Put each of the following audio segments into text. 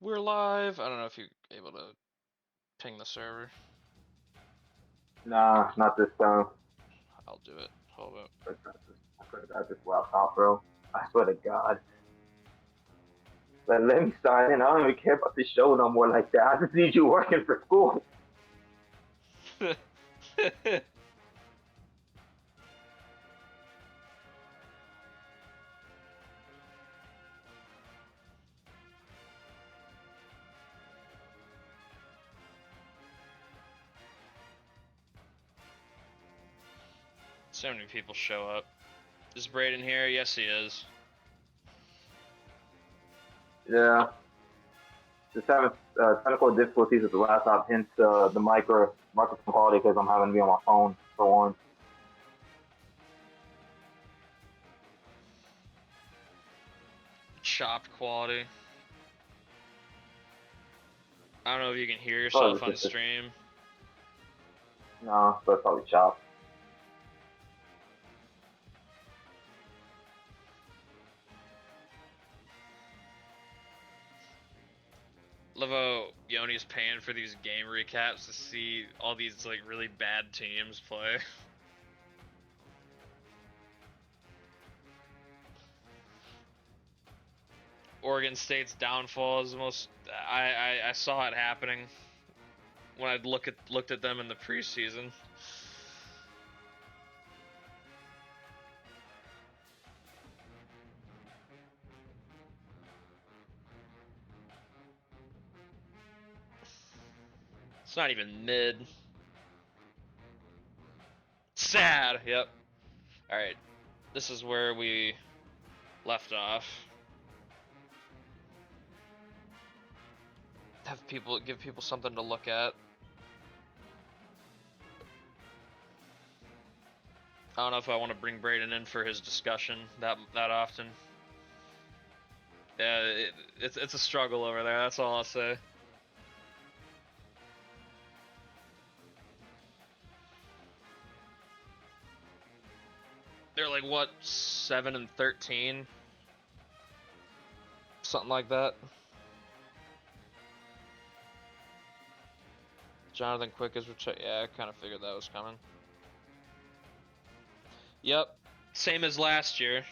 We're live. I don't know if you're able to ping the server. Nah, not this time. I'll do it. Hold up. I could have got this laptop, bro. I swear to God. Let me sign in. I don't even care about the show no more like that. I just need you working for school. So many people show up. Is Braden here? Yes, he is. Yeah. Just having technical difficulties with the laptop, hence the microphone quality because I'm having to be on my phone for one. Chopped quality. I don't know if you can hear Oh, yourself it's on just stream. no, so it's probably chopped. Love how Yoni's paying for these game recaps to see all these like really bad teams play. Oregon State's downfall is the most. I saw it happening when I looked at them in the preseason. It's not even mid. Sad. Yep. All right. This is where we left off. Give people something to look at. I don't know if I want to bring Braden in for his discussion that often. Yeah, it's a struggle over there. That's all I'll say. They're like what 7-13, something like that. Jonathan Quick is yeah, I kind of figured that was coming. Yep, same as last year.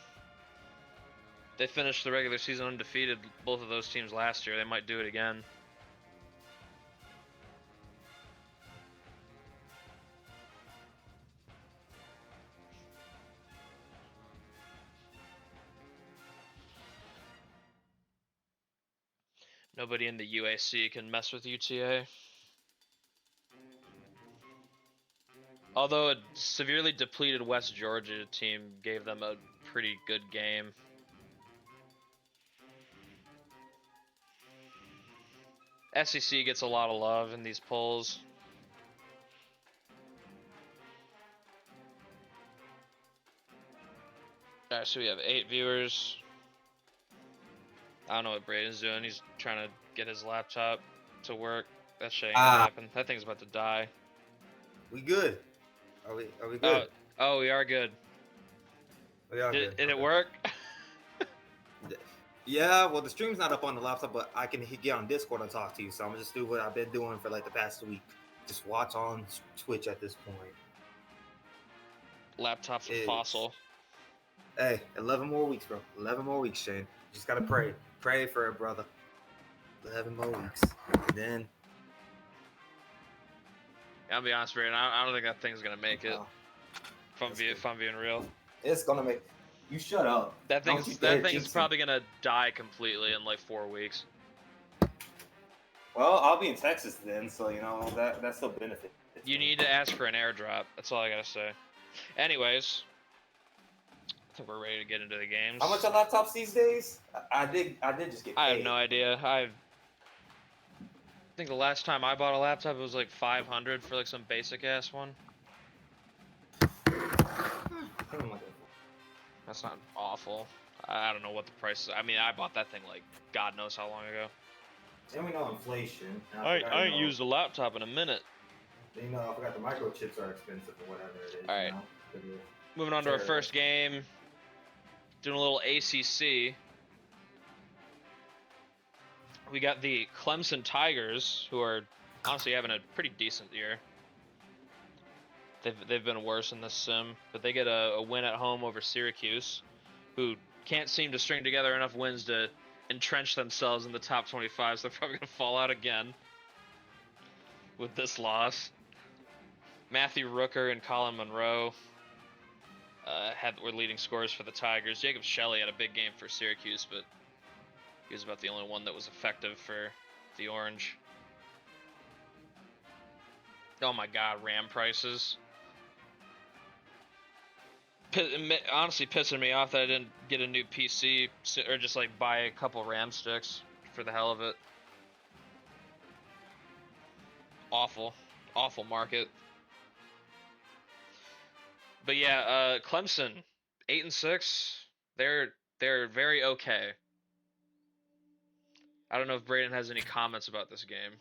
They finished the regular season undefeated, both of those teams last year. They might do it again. Nobody in the UAC can mess with UTA. Although a severely depleted West Georgia team gave them a pretty good game. SEC gets a lot of love in these polls. Alright, so we have 8 viewers. I don't know what Braden's doing. He's trying to get his laptop to work. That shit ain't gonna happen. That thing's about to die. We good? Are we good? Oh, we are good. We are good. Did it work? Yeah, well, the stream's not up on the laptop, but I can get on Discord and talk to you. So I'm gonna just do what I've been doing for like the past week. Just watch on Twitch at this point. Laptop's a fossil. Hey, 11 more weeks, bro. 11 more weeks, Shane. Just gotta pray. Pray for it, brother. 11 more weeks. And then... I'll be honest, Braden. I don't think that thing's gonna make it. Oh, if I'm being real. It's gonna make... You shut up. That thing's probably gonna die completely in like 4 weeks. Well, I'll be in Texas then, so you know that still benefits. You need to ask for an airdrop. That's all I gotta say. Anyways, I think we're ready to get into the games. How much are laptops these days? I did just get paid. I have no idea. I think the last time I bought a laptop, it was like $500 for like some basic ass one. That's not awful. I don't know what the price is. I mean, I bought that thing like God knows how long ago. Then we know inflation. I ain't used a laptop in a minute. Then you know, I forgot the microchips are expensive or whatever it is. All right. Moving on to our first game. Doing a little ACC. We got the Clemson Tigers, who are honestly having a pretty decent year. They've been worse in this sim, but they get a win at home over Syracuse, who can't seem to string together enough wins to entrench themselves in the top 25, so they're probably going to fall out again with this loss. Matthew Rooker and Colin Monroe were leading scorers for the Tigers. Jacob Shelley had a big game for Syracuse, but he was about the only one that was effective for the Orange. Oh my god, RAM prices. Honestly pissing me off that I didn't get a new PC or just like buy a couple RAM sticks for the hell of it. Awful market. But yeah, Clemson 8-6. They're very okay. I don't know if Braden has any comments about this game.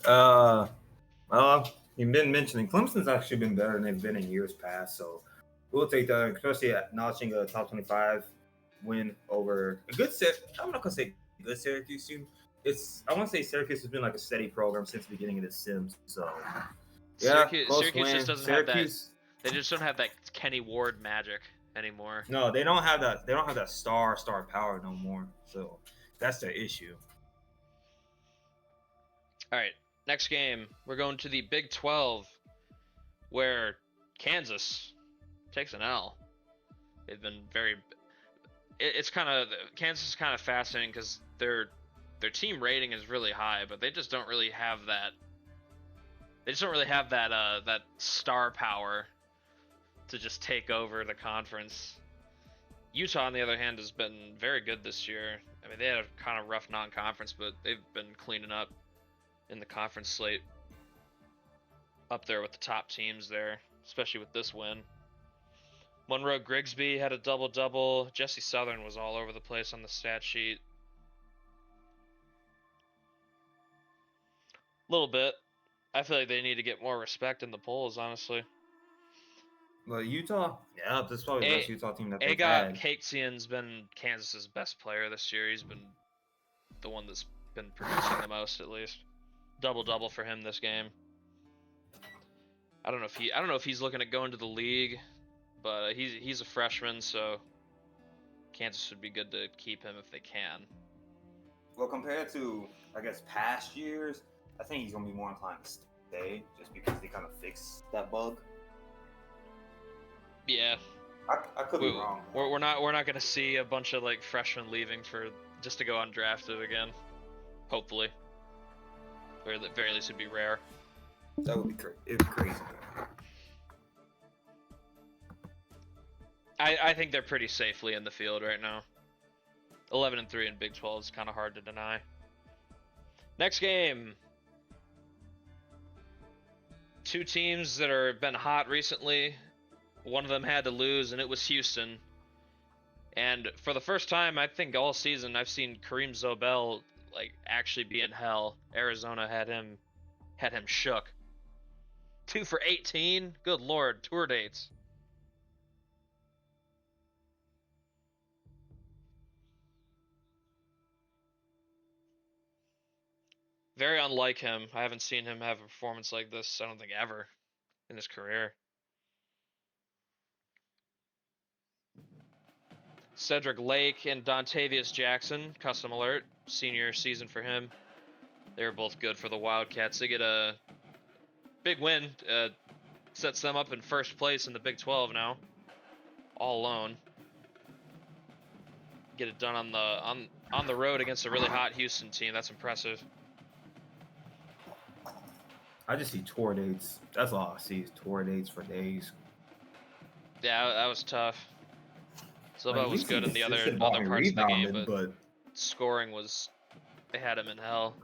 Well, you've been mentioning Clemson's actually been better than they've been in years past, so we'll take that, especially at notching a top 25 win over a good set. I'm not gonna say good Syracuse team. I want to say Syracuse has been like a steady program since the beginning of the Sims. So yeah, Syracuse just doesn't have that. They just don't have that Kenny Ward magic anymore. No, they don't have that. They don't have that star power no more. So that's the issue. All right, next game we're going to the Big 12, where Kansas takes an L. They've been very. It's kind of Kansas is kind of fascinating because their team rating is really high, but they just don't really have that. They just don't really have that that star power to just take over the conference. Utah, on the other hand, has been very good this year. I mean, they had a kind of rough non-conference, but they've been cleaning up in the conference slate. Up there with the top teams there, especially with this win. Monroe Grigsby had a double-double. Jesse Southern was all over the place on the stat sheet. A little bit. I feel like they need to get more respect in the polls, honestly. Well, Utah, yeah, this is probably the best Utah team that they've had. Kaksian's been Kansas's best player this year. He's been the one that's been producing the most, at least. Double-double for him this game. I don't know if he's looking at going to the league, but he's a freshman, so Kansas would be good to keep him if they can. Well, compared to, I guess, past years, I think he's going to be more inclined to stay just because they kind of fixed that bug. Yeah. I could be wrong. We're not going to see a bunch of like freshmen leaving for just to go undrafted again. Hopefully. Or at the very least it'd be rare. That would be it'd be crazy. I think they're pretty safely in the field right now. 11-3 in Big 12 is kind of hard to deny. Next game. Two teams that are been hot recently. One of them had to lose, and it was Houston. And for the first time, I think all season, I've seen Kareem Zobel like actually be in hell. Arizona had him shook. 2 for 18. Good lord, tour dates. Very unlike him. I haven't seen him have a performance like this, I don't think, ever in his career. Cedric Lake and Dontavius Jackson, custom alert, senior season for him. They were both good for the Wildcats. They get a big win, sets them up in first place in the Big 12 now, all alone. Get it done on the road against a really hot Houston team. That's impressive. I just see tour dates. That's all I see is tour dates for days. Yeah, that was tough. Zobel was good in the other parts of the game, but scoring was, they had him in hell.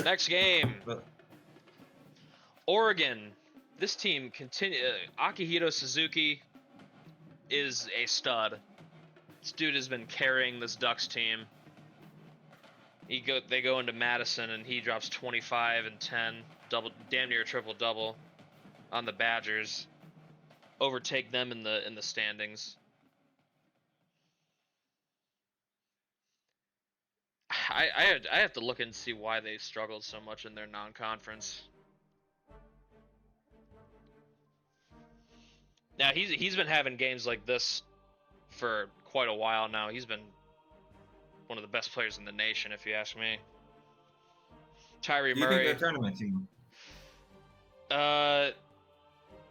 Next game, Oregon. This team Akihito Suzuki is a stud. This dude has been carrying this Ducks team. They go into Madison and he drops 25 and 10, damn near triple double on the Badgers. Overtake them in the standings. I have to look and see why they struggled so much in their non-conference. Now he's been having games like this for quite a while now. He's been one of the best players in the nation, if you ask me. Tyree Do you Murray. think they're a tournament team? Uh,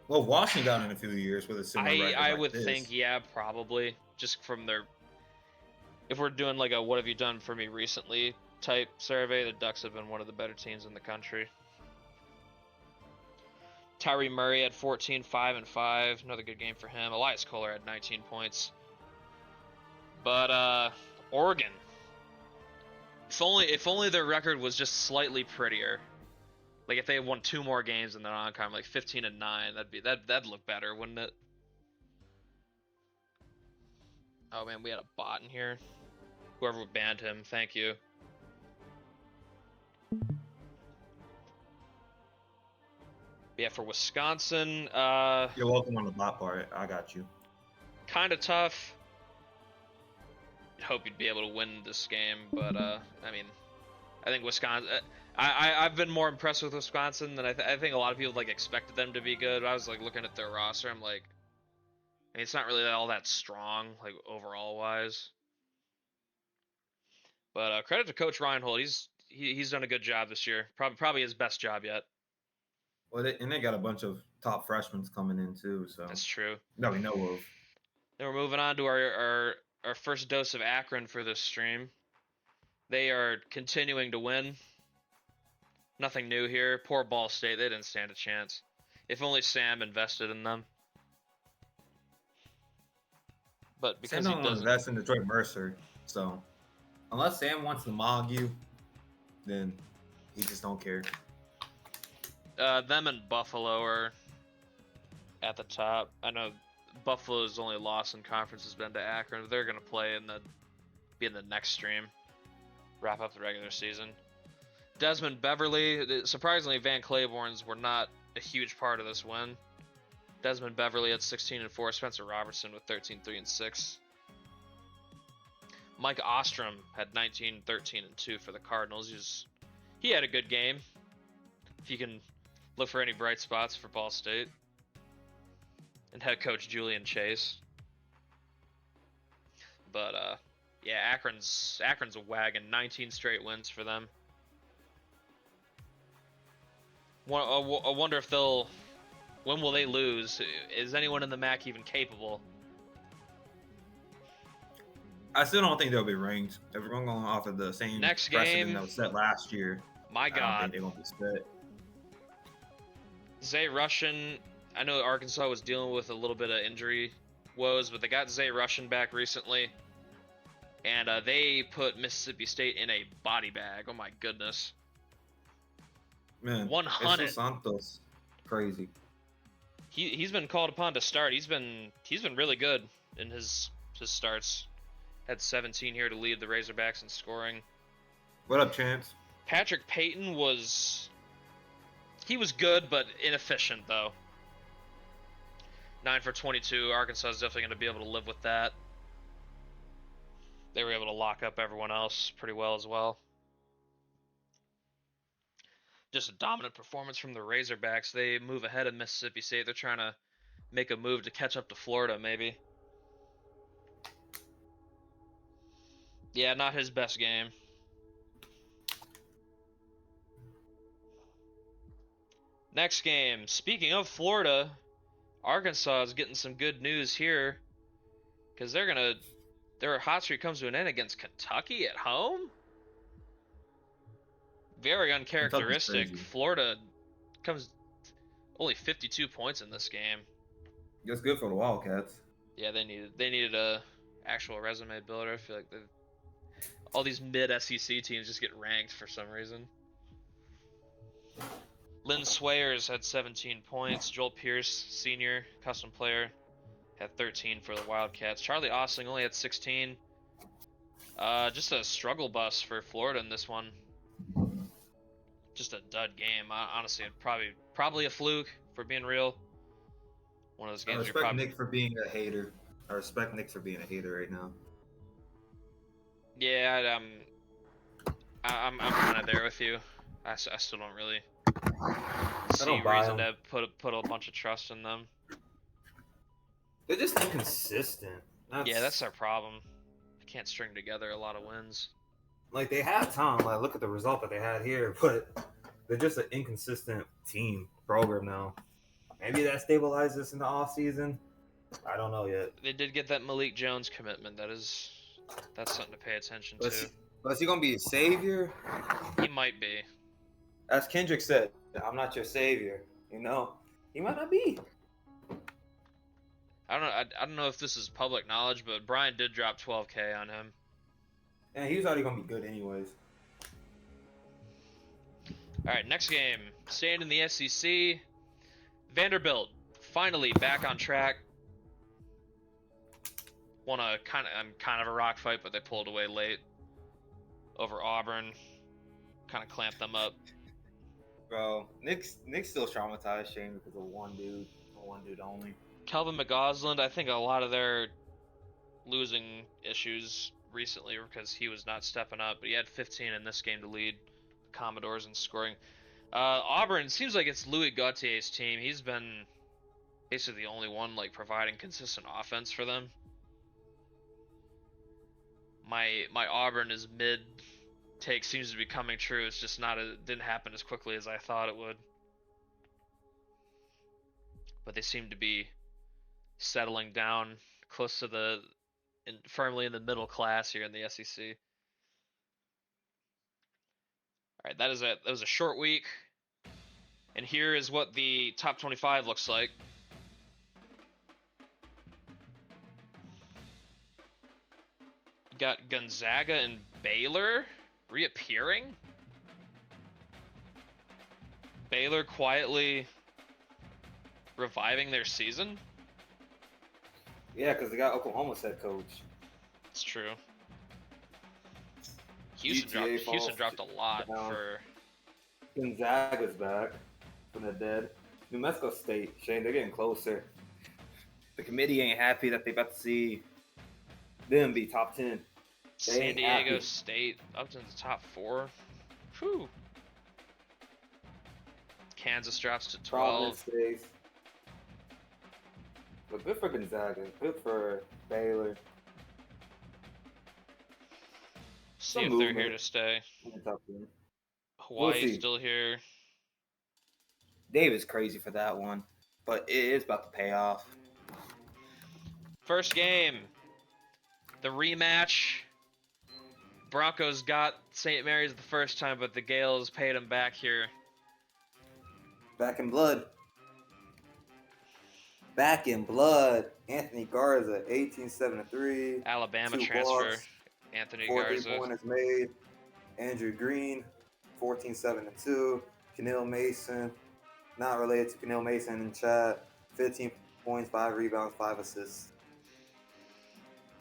Well, Washington got in a few years with a similar record I like would this. think, yeah, probably. Just from their, if we're doing like a "What have you done for me recently" type survey, the Ducks have been one of the better teams in the country. Tyree Murray had 14, 5, and 5. Another good game for him. Elias Kohler had 19 points. But Oregon. If only their record was just slightly prettier. Like if they won 2 more games in their non-con, like 15 and 9, that'd look better, wouldn't it? Oh man, we had a bot in here. Whoever banned him, thank you. Yeah, for Wisconsin, You're welcome on the bot part. I got you. kind of tough. Hope you'd be able to win this game, but I mean, I think Wisconsin. I've been more impressed with Wisconsin than I think a lot of people like expected them to be good. I was like looking at their roster, I'm like, I mean, it's not really all that strong, like overall wise. But credit to Coach Reinhold, he's done a good job this year. Probably his best job yet. Well, they got a bunch of top freshmen coming in too, so That's true. that we know of. Then we're moving on to our first dose of Akron for this stream. They are continuing to win. Nothing new here. Poor Ball State, they didn't stand a chance. If only Sam invested in them. But because Sam he don't doesn't. invest in Detroit Mercer, so unless Sam wants to mog you, then he just don't care. Them and Buffalo are at the top. I know Buffalo's only loss in conference has been to Akron. They're gonna play be in the next stream. Wrap up the regular season. Desmond Beverly, surprisingly, Van Claiborne's were not a huge part of this win. Desmond Beverly had 16 and 4. Spencer Robertson with 13, 3, and 6. Mike Ostrom had 19, 13, and 2 for the Cardinals. He had a good game. If you can look for any bright spots for Ball State. And head coach Julian Chase. But yeah, Akron's a wagon. 19 straight wins for them. I wonder if they'll. When will they lose? Is anyone in the MAC even capable? I still don't think they'll be ranked. If we're going off of the same Next precedent game. that was set last year, My I don't God. think they're going to be set. Zay Russian. I know Arkansas was dealing with a little bit of injury woes, but they got Zay Russian back recently. And they put Mississippi State in a body bag. Oh my goodness. Man, 100. Jesus Santos, crazy. He's been called upon to start. He's been really good in his starts. Had 17 here to lead the Razorbacks in scoring. What up, Chance? Patrick Payton was good but inefficient though. 9 for 22. Arkansas is definitely going to be able to live with that. They were able to lock up everyone else pretty well as well. Just a dominant performance from the Razorbacks. They move ahead of Mississippi State. They're trying to make a move to catch up to Florida, maybe. Yeah, not his best game. Next game. Speaking of Florida, Arkansas is getting some good news here. Because their hot streak comes to an end against Kentucky at home? Very uncharacteristic. Florida comes only 52 points in this game. That's good for the Wildcats. Yeah, they needed a actual resume builder. I feel like all these mid SEC teams just get ranked for some reason. Lynn Swayers had 17 points. Joel Pierce, senior custom player, had 13 for the Wildcats. Charlie Osling only had 16. Just a struggle bus for Florida in this one. Just a dud game. Honestly, probably a fluke, for being real. One of those games you're probably. Nick for being a hater. I respect Nick for being a hater right now. Yeah, I'm kind of there with you. I still don't really I see don't buy reason them. to put a bunch of trust in them. They're just inconsistent. Yeah, that's their problem. They can't string together a lot of wins. Like they have talent. Like look at the result that they had here, but they're just an inconsistent team program now. Maybe that stabilizes in the off season. I don't know yet. They did get that Malik Jones commitment. That's something to pay attention But to. is he gonna be a savior? He might be. As Kendrick said, I'm not your savior. You know, he might not be. I don't know if this is public knowledge, but Brian did drop 12K on him. And he was already gonna be good anyways. All right, next game. Staying in the SEC. Vanderbilt finally back on track. Won a kind of a rock fight, but they pulled away late over Auburn. Kind of clamped them up. Bro, Nick's still traumatized, Shane, because of one dude only. Kelvin McGosland, I think a lot of their losing issues recently were because he was not stepping up, but he had 15 in this game to lead the Commodores in scoring. Auburn, seems like it's Louis Gautier's team. He's been basically the only one like providing consistent offense for them. My Auburn is mid take seems to be coming true. It's just didn't happen as quickly as I thought it would. But they seem to be settling down close to firmly in the middle class here in the SEC. All right, that was a short week, and here is what the top 25 looks like. You got Gonzaga and Baylor reappearing. Baylor quietly reviving their season. Yeah, because they got Oklahoma's head coach. It's true. Houston dropped a lot for. Gonzaga's back from the dead. New Mexico State, Shane, they're getting closer. The committee ain't happy that they about to see them be top 10. San Diego State up to the top 4. Whew. Kansas drops to 12. But good for Gonzaga. Good for Baylor. See if they're here to stay. Hawaii's still here. Dave is crazy for that one, but it is about to pay off. First game, the rematch. Broncos got St. Mary's the first time, but the Gales paid them back here. Back in blood. Back in blood. Anthony Garza, 18-7-3. Alabama transfer. Blocks, Anthony 4 Garza. 3-pointers made. Andrew Green, 14-7-2. Keneal Mason, not related to Keneal Mason in chat. 15 points, 5 rebounds, 5 assists.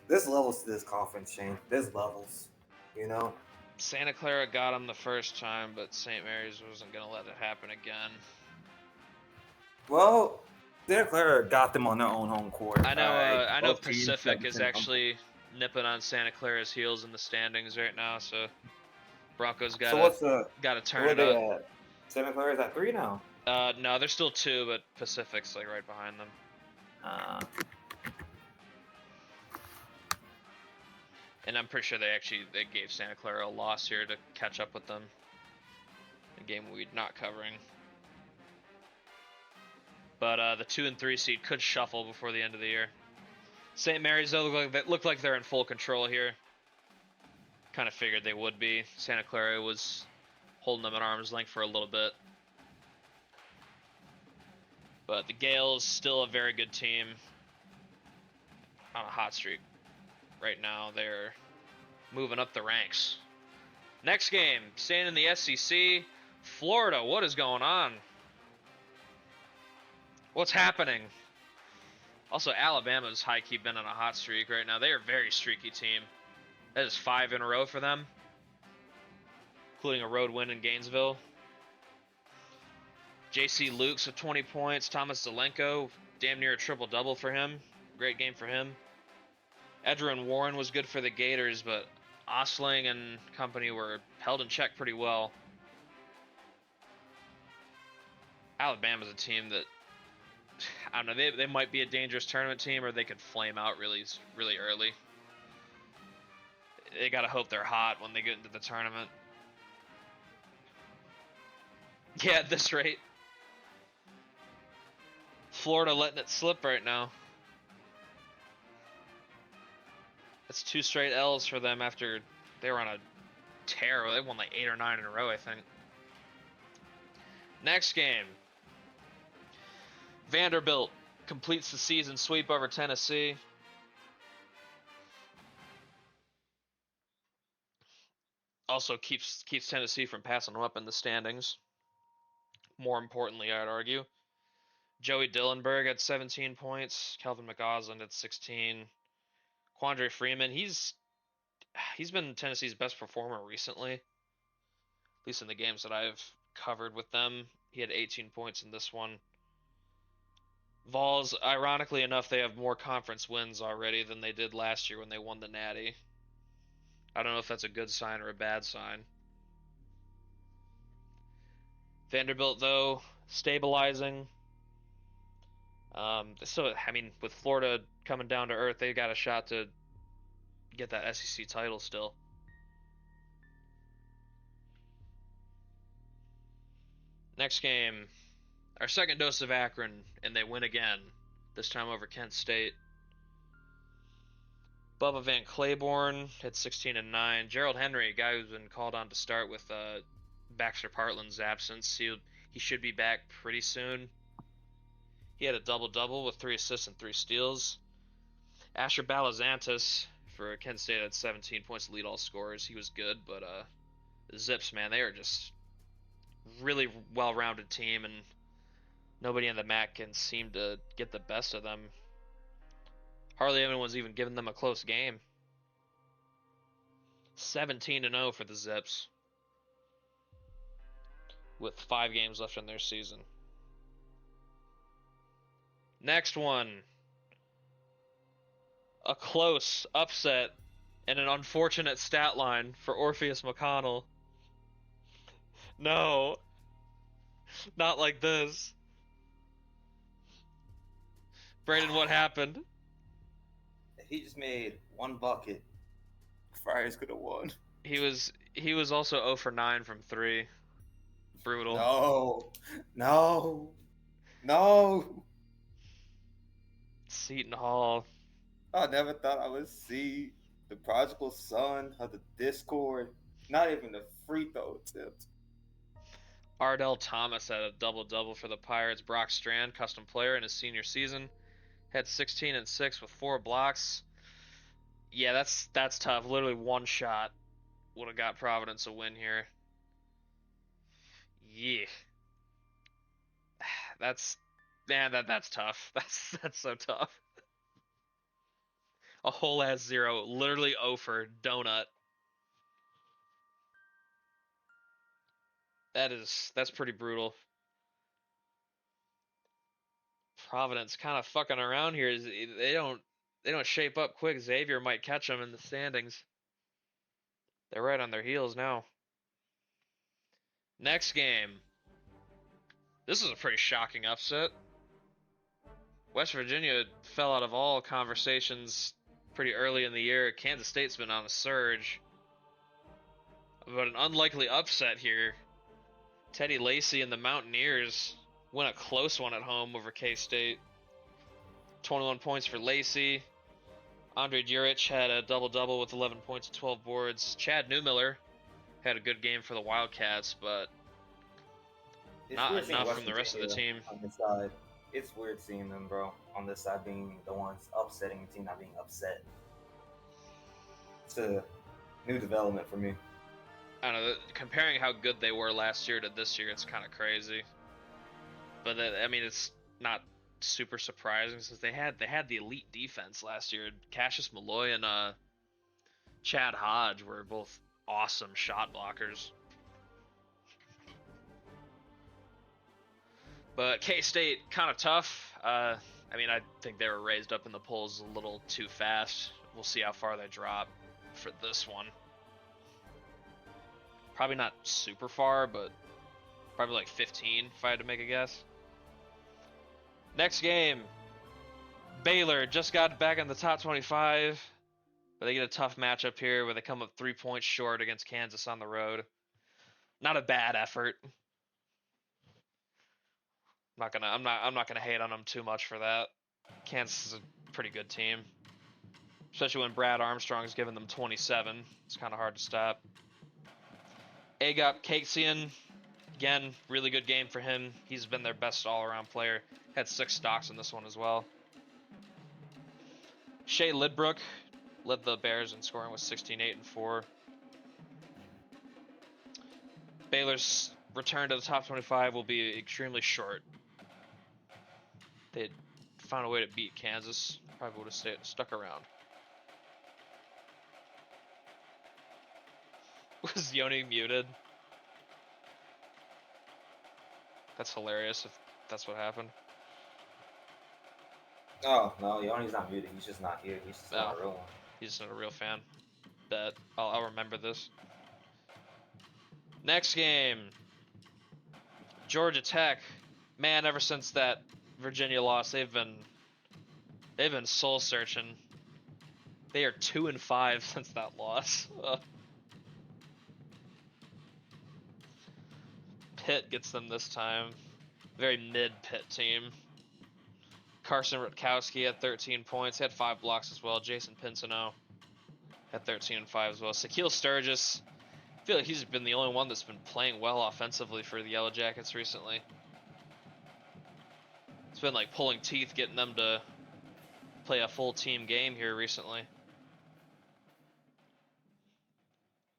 There's levels to this conference, Shane. There's levels, you know? Santa Clara got him the first time, but St. Mary's wasn't going to let it happen again. Well, Santa Clara got them on their own home court. I know Pacific is actually nipping on Santa Clara's heels in the standings right now, so Broncos got to turn it up. Santa Clara's at 3 now. No, they're still 2, but Pacific's like right behind them. And I'm pretty sure they gave Santa Clara a loss here to catch up with them. A game we're not covering. But the 2 and 3 seed could shuffle before the end of the year. St. Mary's though look like they're in full control here. Kind of figured they would be. Santa Clara was holding them at arm's length for a little bit. But the Gales still a very good team. On a hot streak. Right now they're moving up the ranks. Next game, staying in the SEC, Florida. What is going on? What's happening? Also, Alabama's high-key been on a hot streak right now. They are a very streaky team. That is 5 in a row for them, including a road win in Gainesville. J.C. Lukes with 20 points. Thomas Zelenko, damn near a triple-double for him. Great game for him. Edgerrin Warren was good for the Gators, but Osling and company were held in check pretty well. Alabama's a team that, I don't know, they might be a dangerous tournament team, or they could flame out really early. They gotta hope they're hot when they get into the tournament. Yeah, at this rate. Florida letting it slip right now. That's 2 straight L's for them after they were on a tear. They won like 8 or 9 in a row, I think. Next game. Vanderbilt completes the season sweep over Tennessee. Also keeps Tennessee from passing them up in the standings. More importantly, I'd argue. Joey Dillenberg had 17 points. Kelvin McGausland had 16. Quandre Freeman, he's been Tennessee's best performer recently. At least in the games that I've covered with them. He had 18 points in this one. Vols, ironically enough, they have more conference wins already than they did last year when they won the Natty. I don't know if that's a good sign or a bad sign. Vanderbilt, though, stabilizing. So, I mean, with Florida coming down to earth, they got a shot to get that SEC title still. Next game, our second dose of Akron, and they win again, this time over Kent State. Bubba Van Claiborne had 16 and 9. Gerald Henry, a guy who's been called on to start with Baxter Partland's absence, he should be back pretty soon. He had a double-double with 3 assists and 3 steals. Asher Balazantis for Kent State had 17 points to lead all scorers. He was good, but the Zips, man, they are just really well-rounded team, and nobody in the MAC can seem to get the best of them. Hardly anyone's even given them a close game. 17-0 for the Zips, with 5 games left in their season. Next one. A close upset and an unfortunate stat line for Orpheus McConnell. No. Not like this. Brayden, what happened? He just made 1 bucket. Friars could have won. He was also 0 for 9 from 3. Brutal. No. Seton Hall. I never thought I would see the prodigal son of the Discord. Not even a free throw attempt. Ardell Thomas had a double-double for the Pirates. Brock Strand, custom player in his senior season, had 16 and 6 with 4 blocks. Yeah, that's tough. Literally 1 shot would have got Providence a win here. Yeah. That's tough. That's so tough. A whole ass 0, literally 0 for donut. That's pretty brutal. Providence kind of fucking around here. They don't shape up quick. Xavier might catch them in the standings. They're right on their heels now. Next game. This is a pretty shocking upset. West Virginia fell out of all conversations pretty early in the year. Kansas State's been on a surge. But an unlikely upset here. Teddy Lacey and the Mountaineers win a close one at home over K-State. 21 points for Lacey. Andre Duric had a double-double with 11 points and 12 boards. Chad Newmiller had a good game for the Wildcats, but not enough from the rest of the team. On this side, it's weird seeing them, bro, on this side being the ones upsetting the team, not being upset. It's a new development for me. I don't know, comparing how good they were last year to this year, it's kind of crazy. But I mean, it's not super surprising since they had the elite defense last year. Cassius Malloy and Chad Hodge were both awesome shot blockers. But K-State kind of tough. I mean, I think they were raised up in the polls a little too fast. We'll see how far they drop for this one. Probably not super far, but probably like 15 if I had to make a guess. Next game, Baylor just got back in the top 25, but they get a tough matchup here where they come up 3 points short against Kansas on the road. Not a bad effort. I'm not gonna hate on them too much for that. Kansas is a pretty good team, especially when Brad Armstrong's giving them 27. It's kind of hard to stop. Agop Kaksian, again, really good game for him. He's been their best all-around player. Had 6 stocks in this one as well. Shea Lidbrook led the Bears in scoring with 16, 8, and 4. Baylor's return to the top 25 will be extremely short. They found a way to beat Kansas. Probably would have stuck around. Was Yoni muted? That's hilarious if that's what happened. Oh, no, Yoni's not muted. He's just not here. He's just not a real one. He's just not a real fan. Bet. I'll remember this. Next game. Georgia Tech. Man, ever since that Virginia loss, they've been soul searching. They are 2-5 since that loss. Pitt gets them this time. Very mid Pitt team. Carson Rutkowski had 13 points. He had 5 blocks as well. Jason Pinsono had 13 and 5 as well. Shaquille Sturgis. I feel like he's been the only one that's been playing well offensively for the Yellow Jackets recently. It's been like pulling teeth getting them to play a full team game here recently.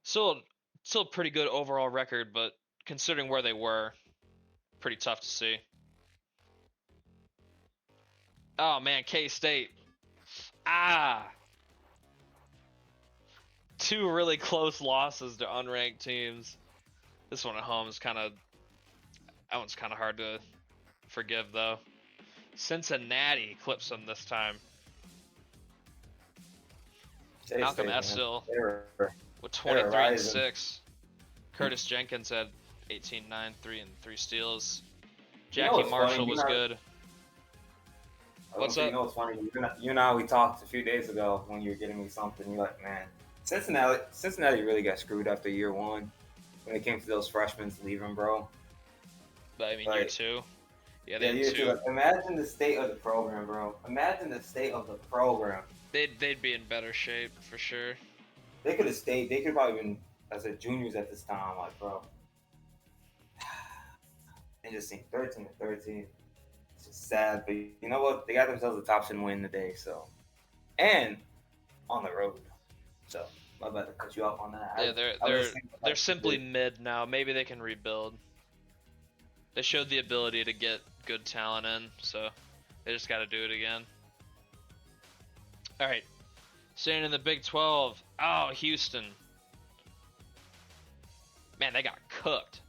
Still a pretty good overall record, but considering where they were, pretty tough to see. Oh man, K-State. Two really close losses to unranked teams. This one at home is that one's kind of hard to forgive though. Cincinnati clips them this time. Malcolm Estill with 23 and 6. Curtis Jenkins had 18, 9, 3, and 3 steals. Jackie Marshall was good. What's up? You know what's funny? You and I, we talked a few days ago when you were getting me something. You're like, man, Cincinnati really got screwed after year 1 when it came to those freshmen leaving, bro. But I mean, year 2. Yeah, year 2. Like, imagine the state of the program, bro. Imagine the state of the program. They'd be in better shape for sure. They could have stayed. They could have probably been as a juniors at this time, like, bro. They just seem 13 to 13. It's just sad, but you know what? They got themselves a top 10 win today, so, and on the road. So I'm about to cut you off on that. Yeah, they're simply mid now. Maybe they can rebuild. They showed the ability to get good talent in, so they just got to do it again. All right, staying in the Big 12. Oh, Houston. Man, they got cooked.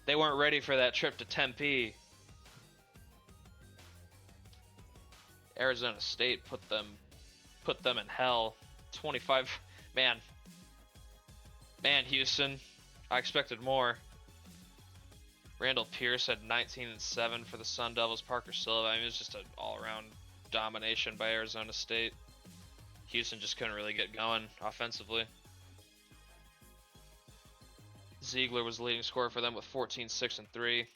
They weren't ready for that trip to Tempe. Arizona State put them in hell. 25. Man, Houston. I expected more. Randall Pierce had 19 and 7 for the Sun Devils. Parker Silva. I mean, it was just an all-around domination by Arizona State. Houston just couldn't really get going offensively. Ziegler was the leading scorer for them with 14, 6, and 3.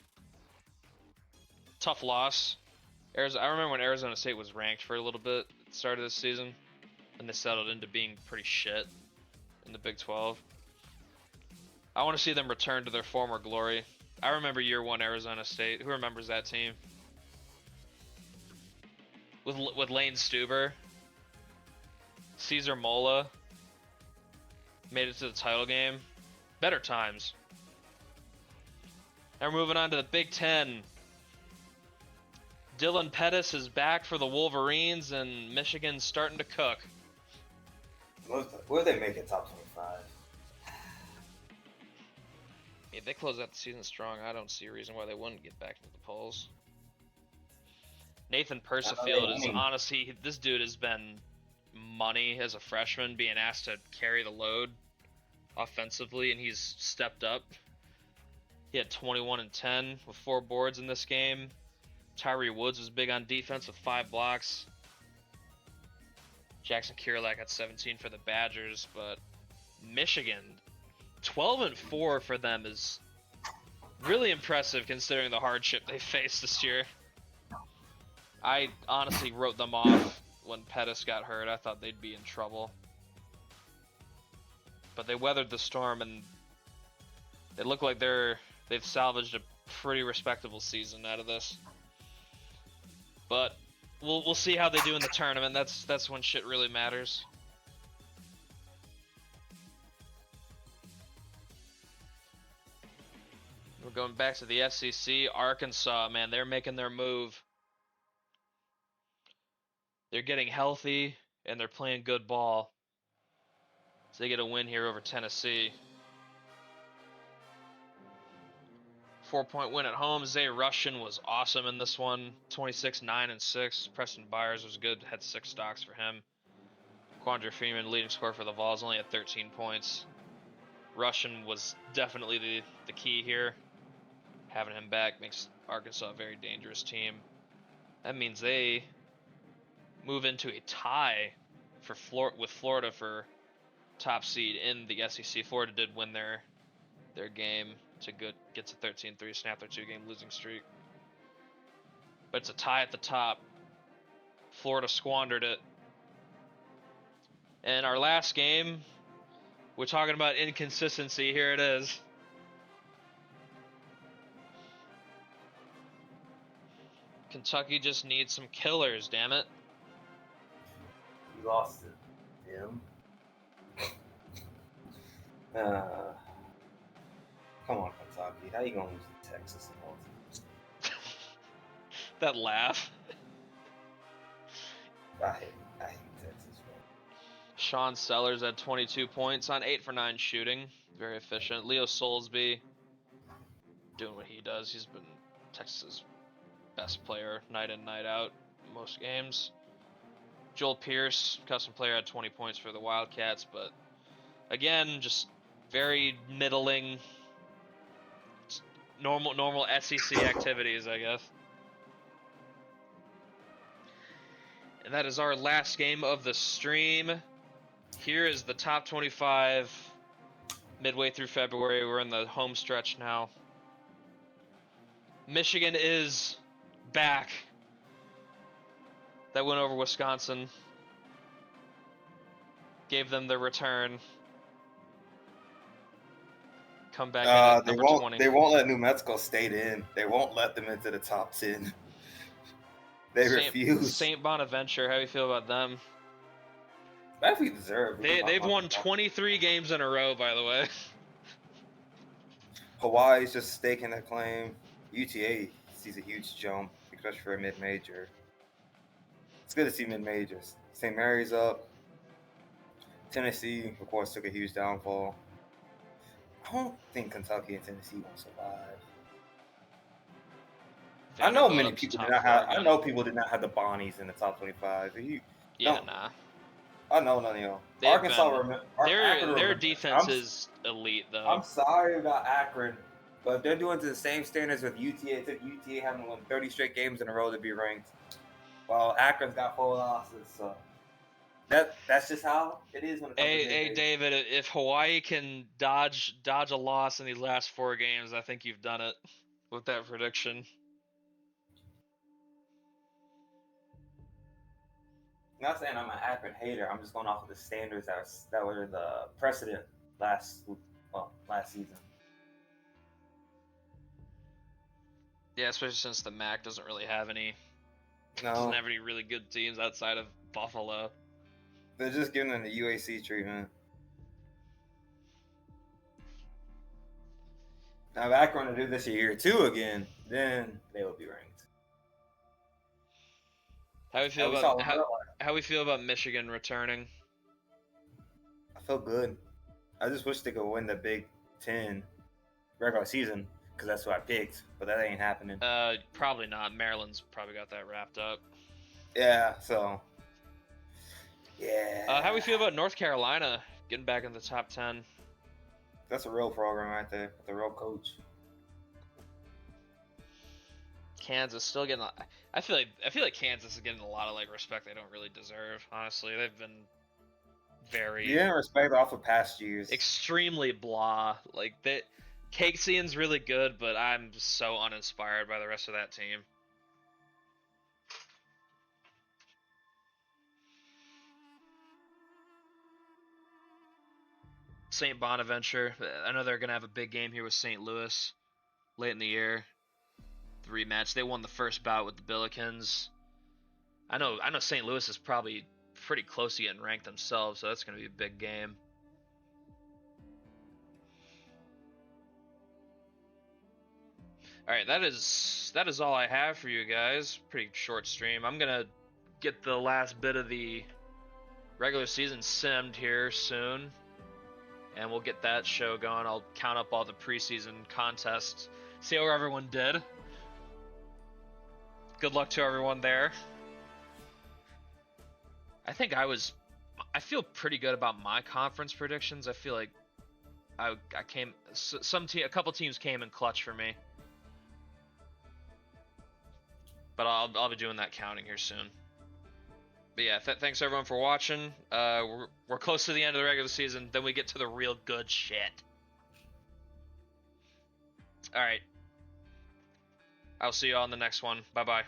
Tough loss. I remember when Arizona State was ranked for a little bit at the start of this season, and they settled into being pretty shit in the Big 12. I want to see them return to their former glory. I remember year 1 Arizona State. Who remembers that team? With Lane Stuber, Caesar Mola, made it to the title game. Better times. Now we're moving on to the Big 10. Dylan Pettis is back for the Wolverines, and Michigan's starting to cook. Will they make it top 25? If they close out the season strong, I don't see a reason why they wouldn't get back into the polls. Nathan Persifield is honestly, this dude has been money as a freshman, being asked to carry the load offensively, and he's stepped up. He had 21 and 10 with 4 boards in this game. Tyree Woods was big on defense with 5 blocks. Jackson Kirilak had 17 for the Badgers, but Michigan, 12 and 4 for them is really impressive considering the hardship they faced this year. I honestly wrote them off when Pettis got hurt. I thought they'd be in trouble. But they weathered the storm, and they look like they've salvaged a pretty respectable season out of this. But we'll see how they do in the tournament. That's when shit really matters. We're going back to the SEC. Arkansas, man, they're making their move. They're getting healthy, and they're playing good ball. So they get a win here over Tennessee. 4-point win at home. Zay Russian was awesome in this one. 26, 9, and 6. Preston Byers was good. Had 6 stocks for him. Quandre Freeman, leading scorer for the Vols, only had 13 points. Russian was definitely the key here. Having him back makes Arkansas a very dangerous team. That means they move into a tie with Florida for top seed in the SEC. Florida did win their game to get to 13-3, snap their 2-game losing streak. But it's a tie at the top. Florida squandered it. And our last game, we're talking about inconsistency. Here it is. Kentucky just needs some killers, damn it. You lost it, Tim. Come on, Kentucky. How you gonna lose to Texas and all? That laugh. I hate Texas, bro. Sean Sellers had 22 points on 8 for 9 shooting. Very efficient. Leo Soulsby doing what he does. He's been Texas' best player night in, night out most games. Joel Pierce, custom player, had 20 points for the Wildcats, but again, just very middling. Normal SEC activities, I guess. And that is our last game of the stream. Here is the top 25 midway through February. We're in the home stretch now. Michigan is back. That went over Wisconsin. Gave them their return. Come back in at number 20. They won't let New Mexico State in. They won't let them into the top 10. They refuse. St. Bonaventure, how do you feel about them? That's what you deserve. They've won 23 games in a row, by the way. Hawaii's just staking a claim. UTA sees a huge jump, especially for a mid-major. It's good to see mid-majors. St. Mary's up. Tennessee, of course, took a huge downfall. I don't think Kentucky and Tennessee will survive. I know many people did not have. I know people did not have the Bonnies in the top 25. Nah. I know none of y'all. Arkansas, their defense is elite, though. I'm sorry about Akron, but if they're doing to the same standards with UTA, it took UTA having won 30 straight games in a row to be ranked, while Akron's got 4 losses. So that's just how it is when it comes to Hey, David, if Hawaii can dodge a loss in these last 4 games, I think you've done it with that prediction. I'm not saying I'm an Akron hater. I'm just going off of the standards that were the precedent last season. Yeah, especially since the MAC doesn't really have any. No. Doesn't have any really good teams outside of Buffalo. They're just giving them the UAC treatment. Now, if Akron to do this a year or 2 again, then they will be ranked. How we feel about Michigan returning? I feel good. I just wish they could win the Big Ten regular season because that's what I picked, but that ain't happening. Probably not. Maryland's probably got that wrapped up. Yeah. So. Yeah. How we feel about North Carolina getting back in the top 10? That's a real program right there. With a real coach. Kansas still getting. I feel like Kansas is getting a lot of like respect they don't really deserve. Honestly, they've been very You didn't respect off of past years. extremely blah. Like that, Cakesian's really good, but I'm just so uninspired by the rest of that team. St. Bonaventure. I know they're gonna have a big game here with St. Louis late in the year. The rematch. They won the first bout with the Billikens. I know St. Louis is probably pretty close to getting ranked themselves, so that's gonna be a big game. All right, that is all I have for you guys. Pretty short stream. I'm gonna get the last bit of the regular season simmed here soon, and we'll get that show going. I'll count up all the preseason contests, see how everyone did. Good luck to everyone there. I feel pretty good about my conference predictions. I feel like a couple teams came in clutch for me. But I'll be doing that counting here soon. But yeah, thanks everyone for watching. We're close to the end of the regular season. Then we get to the real good shit. All right. I'll see you all in the next one. Bye bye.